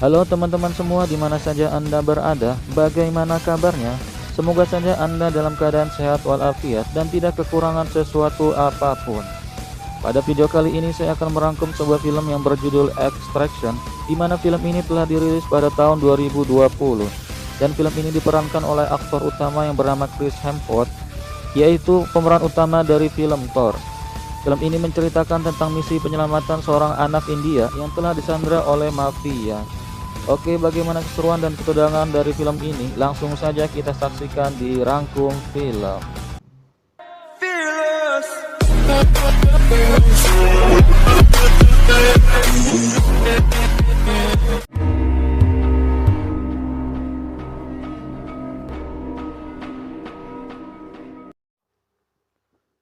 Halo teman-teman semua, di mana saja Anda berada, bagaimana kabarnya? Semoga saja Anda dalam keadaan sehat walafiat dan tidak kekurangan sesuatu apapun. Pada video kali ini saya akan merangkum sebuah film yang berjudul Extraction, di mana film ini telah dirilis pada tahun 2020. Dan film ini diperankan oleh aktor utama yang bernama Chris Hemsworth, yaitu pemeran utama dari film Thor. Film ini menceritakan tentang misi penyelamatan seorang anak India yang telah disandra oleh mafia. Oke, bagaimana keseruan dan ketegangan dari film ini? Langsung saja kita saksikan di Rangkum Film.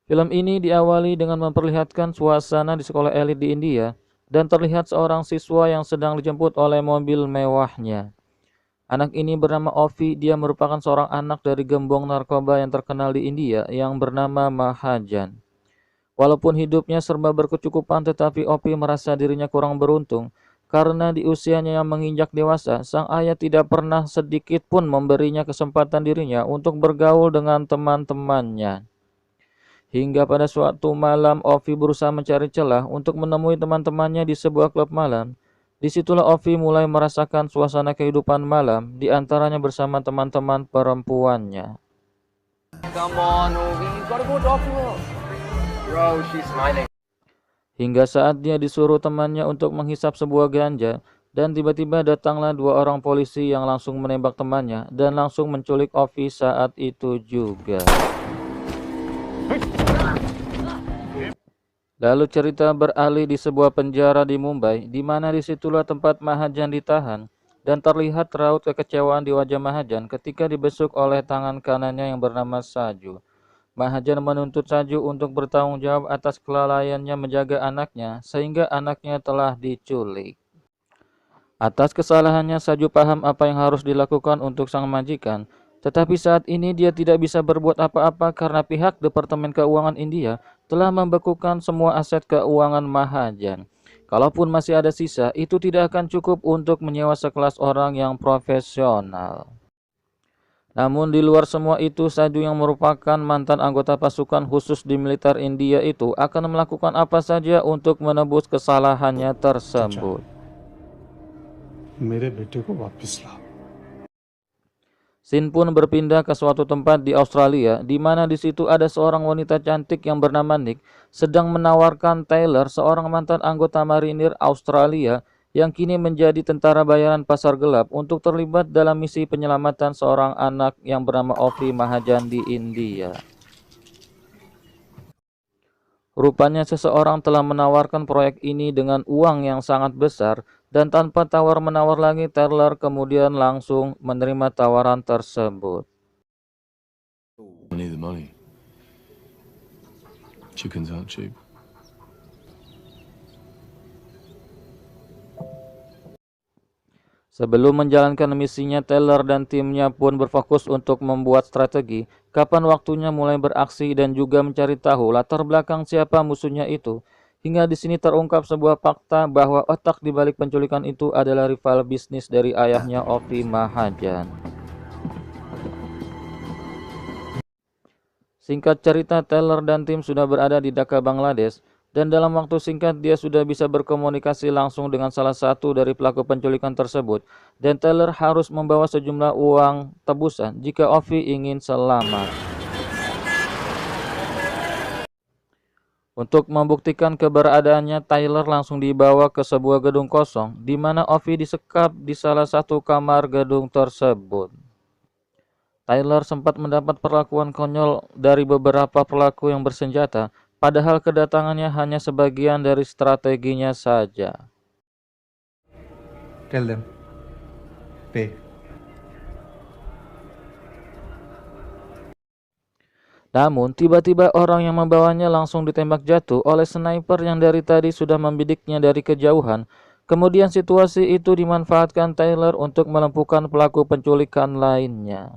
Film ini diawali dengan memperlihatkan suasana di sekolah elit di India dan terlihat seorang siswa yang sedang dijemput oleh mobil mewahnya. Anak ini bernama Ovi, dia merupakan seorang anak dari gembong narkoba yang terkenal di India yang bernama Mahajan. Walaupun hidupnya serba berkecukupan, tetapi Ovi merasa dirinya kurang beruntung karena di usianya yang menginjak dewasa, sang ayah tidak pernah sedikit pun memberinya kesempatan dirinya untuk bergaul dengan teman-temannya. Hingga pada suatu malam, Ovi berusaha mencari celah untuk menemui teman-temannya di sebuah klub malam. Disitulah Ovi mulai merasakan suasana kehidupan malam, di antaranya bersama teman-teman perempuannya. Come on, Ovi, you gotta go talk to her. Bro, she's smiling. Hingga saat dia disuruh temannya untuk menghisap sebuah ganja, dan tiba-tiba datanglah dua orang polisi yang langsung menembak temannya dan langsung menculik Ovi saat itu juga. Lalu cerita beralih di sebuah penjara di Mumbai, di mana disitulah tempat Mahajan ditahan, dan terlihat raut kekecewaan di wajah Mahajan ketika dibesuk oleh tangan kanannya yang bernama Saju. Mahajan menuntut Saju untuk bertanggung jawab atas kelalaiannya menjaga anaknya, sehingga anaknya telah diculik. Atas kesalahannya, Saju paham apa yang harus dilakukan untuk sang majikan, tetapi saat ini dia tidak bisa berbuat apa-apa karena pihak Departemen Keuangan India telah membekukan semua aset keuangan Mahajan. Kalaupun masih ada sisa, itu tidak akan cukup untuk menyewa sekelas orang yang profesional. Namun di luar semua itu, Saju yang merupakan mantan anggota pasukan khusus di militer India itu akan melakukan apa saja untuk menebus kesalahannya tersebut. मेरे बेटे को वापस लाओ. Scene pun berpindah ke suatu tempat di Australia, di mana di situ ada seorang wanita cantik yang bernama Nick sedang menawarkan Taylor, seorang mantan anggota marinir Australia yang kini menjadi tentara bayaran pasar gelap, untuk terlibat dalam misi penyelamatan seorang anak yang bernama Ovi Mahajan di India. Rupanya seseorang telah menawarkan proyek ini dengan uang yang sangat besar, dan tanpa tawar-menawar lagi, Taylor kemudian langsung menerima tawaran tersebut. I need the money. Chickens aren't cheap. Sebelum menjalankan misinya, Taylor dan timnya pun berfokus untuk membuat strategi, kapan waktunya mulai beraksi, dan juga mencari tahu latar belakang siapa musuhnya itu. Hingga di sini terungkap sebuah fakta bahwa otak di balik penculikan itu adalah rival bisnis dari ayahnya, Ovi Mahajan. Singkat cerita, Taylor dan tim sudah berada di Dhaka, Bangladesh, dan dalam waktu singkat dia sudah bisa berkomunikasi langsung dengan salah satu dari pelaku penculikan tersebut, dan Taylor harus membawa sejumlah uang tebusan jika Ovi ingin selamat. Untuk membuktikan keberadaannya, Taylor langsung dibawa ke sebuah gedung kosong, di mana Ovi disekap di salah satu kamar gedung tersebut. Taylor sempat mendapat perlakuan konyol dari beberapa pelaku yang bersenjata, padahal kedatangannya hanya sebagian dari strateginya saja. Tell them. Pay. Namun tiba-tiba orang yang membawanya langsung ditembak jatuh oleh sniper yang dari tadi sudah membidiknya dari kejauhan. Kemudian situasi itu dimanfaatkan Taylor untuk melumpuhkan pelaku penculikan lainnya.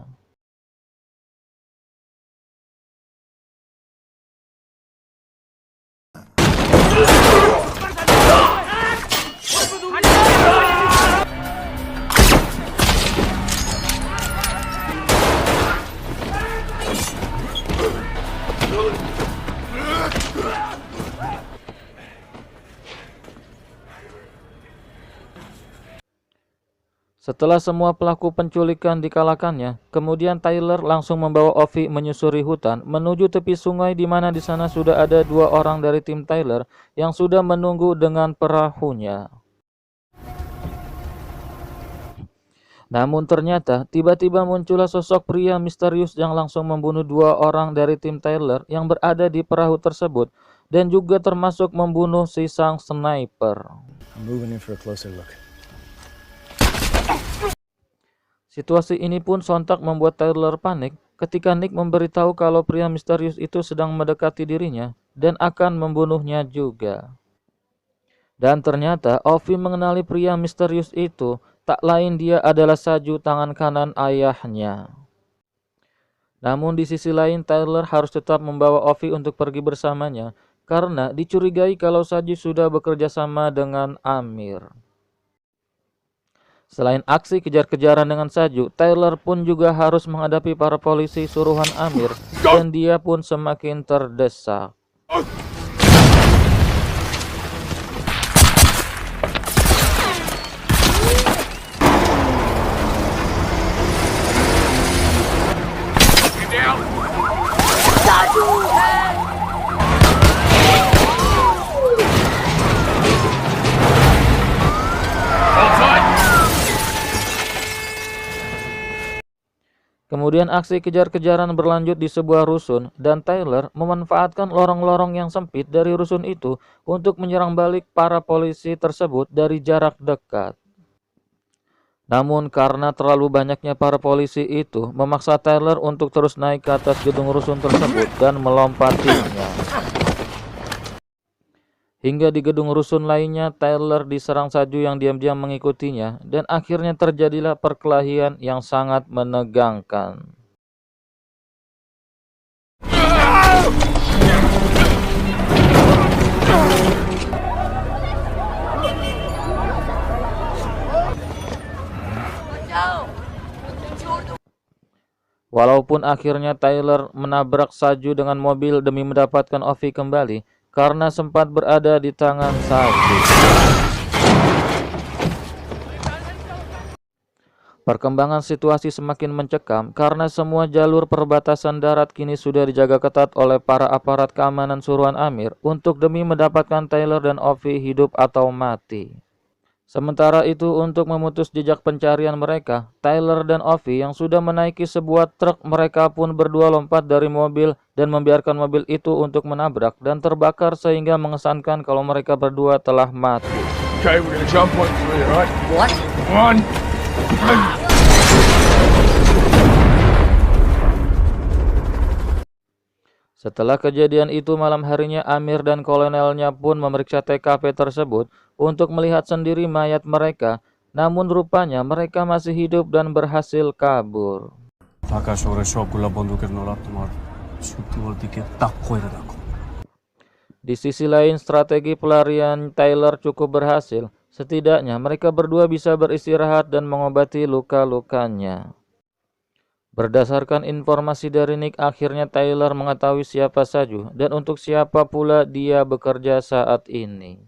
Setelah semua pelaku penculikan dikalahkannya, kemudian Tyler langsung membawa Ovi menyusuri hutan menuju tepi sungai di mana di sana sudah ada 2 orang dari tim Tyler yang sudah menunggu dengan perahunya. Namun ternyata tiba-tiba muncullah sosok pria misterius yang langsung membunuh 2 orang dari tim Tyler yang berada di perahu tersebut dan juga termasuk membunuh si sang sniper. I'm moving in for a closer look. Situasi ini pun sontak membuat Tyler panik ketika Nick memberitahu kalau pria misterius itu sedang mendekati dirinya dan akan membunuhnya juga. Dan ternyata Ovi mengenali pria misterius itu, tak lain dia adalah Saju tangan kanan ayahnya. Namun di sisi lain Tyler harus tetap membawa Ovi untuk pergi bersamanya karena dicurigai kalau Saju sudah bekerja sama dengan Amir. Selain aksi kejar-kejaran dengan Saju, Tyler pun juga harus menghadapi para polisi suruhan Amir dan dia pun semakin terdesak. Kemudian aksi kejar-kejaran berlanjut di sebuah rusun dan Tyler memanfaatkan lorong-lorong yang sempit dari rusun itu untuk menyerang balik para polisi tersebut dari jarak dekat. Namun karena terlalu banyaknya para polisi itu memaksa Tyler untuk terus naik ke atas gedung rusun tersebut dan melompatinya. Hingga di gedung rusun lainnya, Tyler diserang Saju yang diam-diam mengikutinya, dan akhirnya terjadilah perkelahian yang sangat menegangkan. Walaupun akhirnya Tyler menabrak Saju dengan mobil demi mendapatkan Ovi kembali, karena sempat berada di tangan Saju. Perkembangan situasi semakin mencekam karena semua jalur perbatasan darat kini sudah dijaga ketat oleh para aparat keamanan suruhan Amir untuk demi mendapatkan Tyler dan Ovi hidup atau mati. Sementara itu untuk memutus jejak pencarian mereka, Tyler dan Ovi yang sudah menaiki sebuah truk mereka pun berdua lompat dari mobil dan membiarkan mobil itu untuk menabrak dan terbakar sehingga mengesankan kalau mereka berdua telah mati. Okay, we're gonna jump on 3, alright? What? 1. Setelah kejadian itu malam harinya Amir dan kolonelnya pun memeriksa TKP tersebut untuk melihat sendiri mayat mereka, namun rupanya mereka masih hidup dan berhasil kabur. Di sisi lain strategi pelarian Tyler cukup berhasil, setidaknya mereka berdua bisa beristirahat dan mengobati luka-lukanya. Berdasarkan informasi dari Nick, akhirnya Tyler mengetahui siapa Saju dan untuk siapa pula dia bekerja saat ini.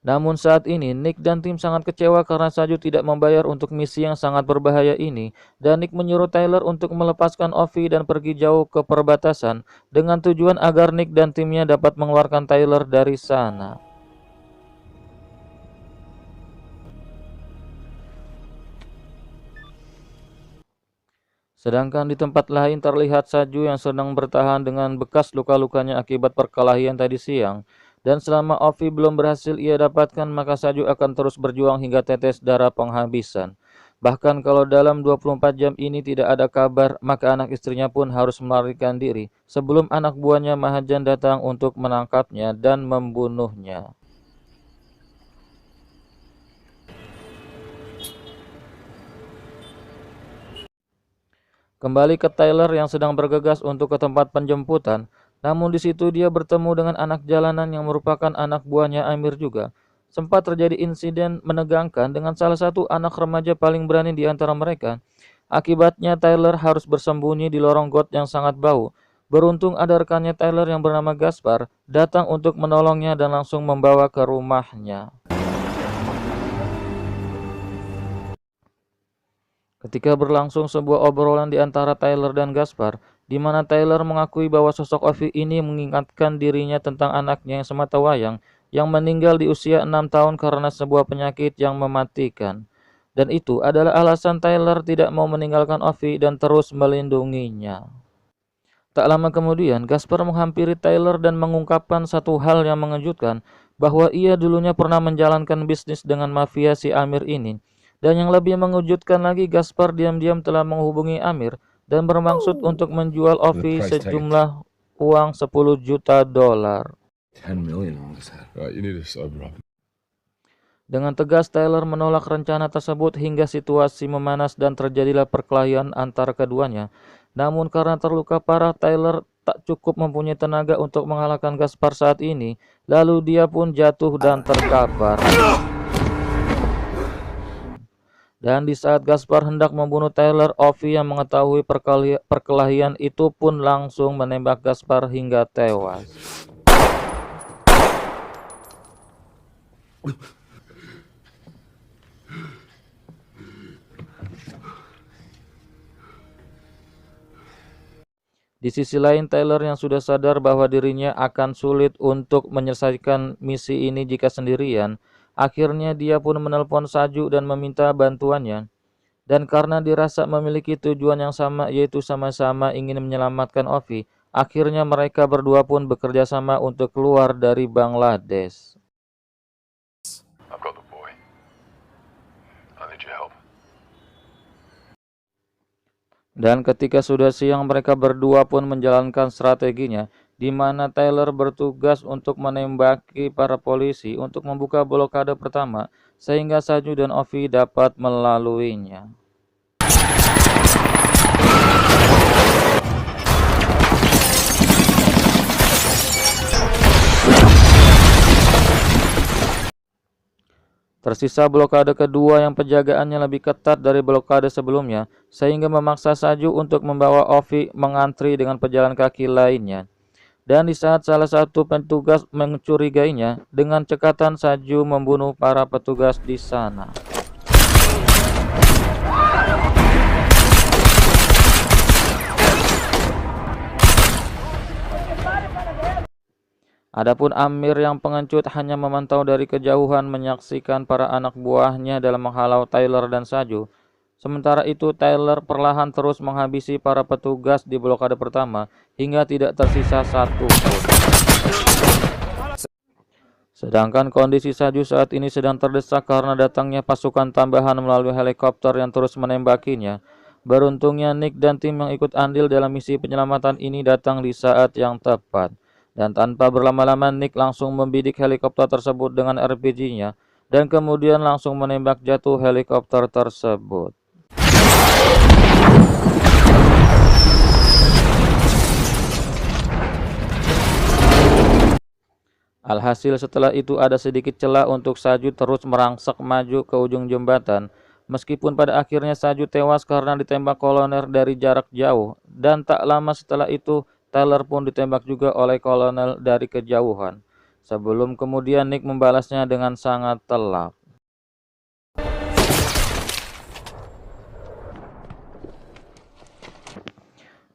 Namun saat ini Nick dan tim sangat kecewa karena Saju tidak membayar untuk misi yang sangat berbahaya ini dan Nick menyuruh Tyler untuk melepaskan Ovi dan pergi jauh ke perbatasan dengan tujuan agar Nick dan timnya dapat mengeluarkan Tyler dari sana. Sedangkan di tempat lain terlihat Saju yang sedang bertahan dengan bekas luka-lukanya akibat perkelahian tadi siang. Dan selama Ovi belum berhasil ia dapatkan, maka Saju akan terus berjuang hingga tetes darah penghabisan. Bahkan kalau dalam 24 jam ini tidak ada kabar, maka anak istrinya pun harus melarikan diri sebelum anak buahnya Mahajan datang untuk menangkapnya dan membunuhnya. Kembali ke Tyler yang sedang bergegas untuk ke tempat penjemputan, namun di situ dia bertemu dengan anak jalanan yang merupakan anak buahnya Amir juga. Sempat terjadi insiden menegangkan dengan salah satu anak remaja paling berani di antara mereka. Akibatnya Tyler harus bersembunyi di lorong got yang sangat bau. Beruntung ada rekannya Tyler yang bernama Gaspar datang untuk menolongnya dan langsung membawa ke rumahnya. Ketika berlangsung sebuah obrolan di antara Tyler dan Gaspar, di mana Tyler mengakui bahwa sosok Ovi ini mengingatkan dirinya tentang anaknya yang sematawayang yang meninggal di usia 6 tahun karena sebuah penyakit yang mematikan. Dan itu adalah alasan Tyler tidak mau meninggalkan Ovi dan terus melindunginya. Tak lama kemudian, Gaspar menghampiri Tyler dan mengungkapkan satu hal yang mengejutkan, bahwa ia dulunya pernah menjalankan bisnis dengan mafia si Amir ini. Dan yang lebih mengejutkan lagi, Gaspar diam-diam telah menghubungi Amir dan bermaksud untuk menjual Ovi sejumlah uang 10 juta dolar. 10 million on this head. Right, you need to sober up. Dengan tegas Tyler menolak rencana tersebut hingga situasi memanas dan terjadilah perkelahian antara keduanya. Namun karena terluka parah, Tyler tak cukup mempunyai tenaga untuk mengalahkan Gaspar saat ini. Lalu dia pun jatuh dan terkapar. Dan di saat Gaspar hendak membunuh Tyler, Ovi yang mengetahui perkelahian itu pun langsung menembak Gaspar hingga tewas. Di sisi lain, Tyler yang sudah sadar bahwa dirinya akan sulit untuk menyelesaikan misi ini jika sendirian, akhirnya dia pun menelpon Saju dan meminta bantuannya. Dan karena dirasa memiliki tujuan yang sama, yaitu sama-sama ingin menyelamatkan Ovi, akhirnya mereka berdua pun bekerja sama untuk keluar dari Bangladesh. I've got the boy. I need your help. Dan ketika sudah siang, mereka berdua pun menjalankan strateginya, di mana Tyler bertugas untuk menembaki para polisi untuk membuka blokade pertama, sehingga Saju dan Ovi dapat melaluinya. Tersisa blokade kedua yang penjagaannya lebih ketat dari blokade sebelumnya, sehingga memaksa Saju untuk membawa Ovi mengantri dengan pejalan kaki lainnya. Dan di saat salah satu petugas mencurigainya, dengan cekatan Saju membunuh para petugas di sana. Adapun Amir yang pengecut hanya memantau dari kejauhan menyaksikan para anak buahnya dalam menghalau Tyler dan Saju. Sementara itu Tyler perlahan terus menghabisi para petugas di blokade pertama hingga tidak tersisa satu pun. Sedangkan kondisi Saju saat ini sedang terdesak karena datangnya pasukan tambahan melalui helikopter yang terus menembakinya. Beruntungnya Nick dan tim yang ikut andil dalam misi penyelamatan ini datang di saat yang tepat. Dan tanpa berlama-lama Nick langsung membidik helikopter tersebut dengan RPG-nya dan kemudian langsung menembak jatuh helikopter tersebut. Alhasil setelah itu ada sedikit celah untuk Saju terus merangsek maju ke ujung jembatan. Meskipun pada akhirnya Saju tewas karena ditembak kolonel dari jarak jauh, dan tak lama setelah itu Tyler pun ditembak juga oleh kolonel dari kejauhan. Sebelum kemudian Nick membalasnya dengan sangat telak.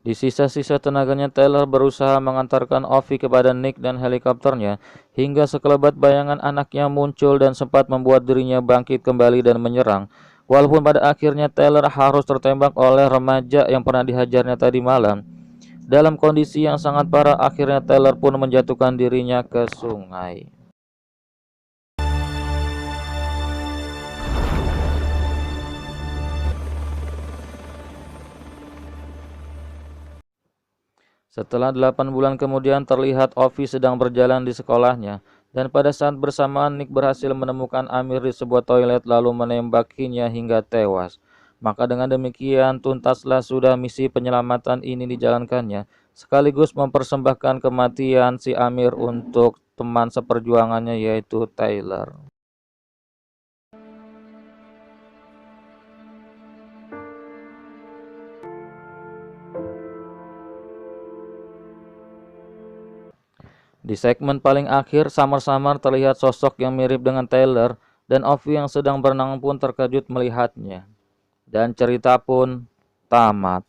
Di sisa-sisa tenaganya Tyler berusaha mengantarkan Ovi kepada Nick dan helikopternya, hingga sekelebat bayangan anaknya muncul dan sempat membuat dirinya bangkit kembali dan menyerang. Walaupun pada akhirnya Tyler harus tertembak oleh remaja yang pernah dihajarnya tadi malam. Dalam kondisi yang sangat parah, akhirnya Tyler pun menjatuhkan dirinya ke sungai. Setelah 8 bulan kemudian terlihat Ovi sedang berjalan di sekolahnya. Dan pada saat bersamaan Nick berhasil menemukan Amir di sebuah toilet lalu menembakinya hingga tewas. Maka dengan demikian tuntaslah sudah misi penyelamatan ini dijalankannya, sekaligus mempersembahkan kematian si Amir untuk teman seperjuangannya yaitu Tyler. Di segmen paling akhir, samar-samar terlihat sosok yang mirip dengan Tyler, dan Ovi yang sedang berenang pun terkejut melihatnya. dan cerita pun tamat.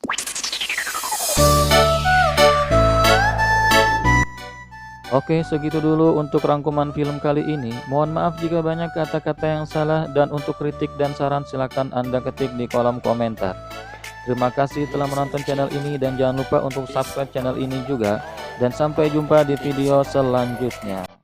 Oke, segitu dulu untuk rangkuman film kali ini. Mohon maaf jika banyak kata-kata yang salah, dan untuk kritik dan saran silakan Anda ketik di kolom komentar. Terima kasih telah menonton channel ini dan jangan lupa untuk subscribe channel ini juga. Dan sampai jumpa di video selanjutnya.